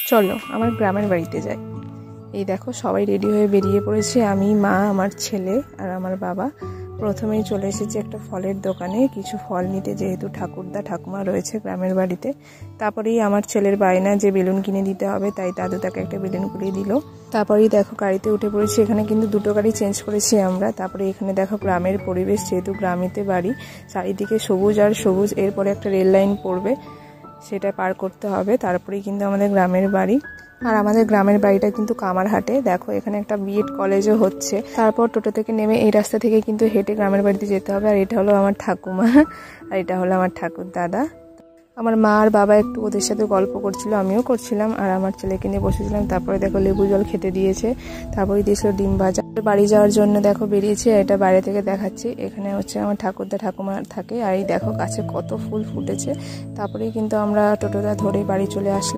চলো আমার গ্রামের বাড়িতে যাই। এই দেখো সবাই রেডি হয়ে বেরিয়ে পড়েছে, আমি, মা, আমার ছেলে আর আমার বাবা। প্রথমেই চলে এসেছি একটা ফলের দোকানে কিছু ফল নিতে, যেহেতু ঠাকুরদা ঠাকুমা রয়েছে গ্রামের বাড়িতে। তারপরেই আমার ছেলের বায়না যে বেলুন কিনে দিতে হবে, তাই দাদু তাকে একটা বেলুন কুড়িয়ে দিল। তারপরেই দেখো গাড়িতে উঠে পড়েছি। এখানে কিন্তু দুটো গাড়ি চেঞ্জ করেছি আমরা। তারপরে এখানে দেখো গ্রামের পরিবেশ, যেহেতু গ্রামেতে বাড়ি, চারিদিকে সবুজ আর সবুজ। এরপরে একটা রেল লাইন পড়বে, সেটা পার করতে হবে, তারপরেই কিন্তু আমাদের গ্রামের বাড়ি। আর আমাদের গ্রামের বাড়িটা কিন্তু কামারহাটে। দেখো এখানে একটা বিএড কলেজও হচ্ছে। তারপর টোটো থেকে নেমে এই রাস্তা থেকে কিন্তু হেঁটে গ্রামের বাড়িতে যেতে হবে। আর এটা হলো আমার ঠাকুমা আর এটা হলো আমার ঠাকুর দাদা। আমার মা আর বাবা একটু ওদের সাথে গল্প করছিল, আমিও করছিলাম, আর আমার ছেলেকে নিয়ে বসেছিলাম। তারপরে দেখো লেবু জল খেতে দিয়েছে, তারপরে দিয়েছিল ডিম ভাজা। বাড়ি যাওয়ার জন্য দেখো বেরিয়েছে, এটা বাইরে থেকে দেখাচ্ছি। এখানে হচ্ছে আমার ঠাকুরদা ঠাকুমা থাকে। আর এই দেখো গাছে কত ফুল ফুটেছে। তারপরেই কিন্তু আমরা টোটোটা ধরে বাড়ি চলে আসলাম।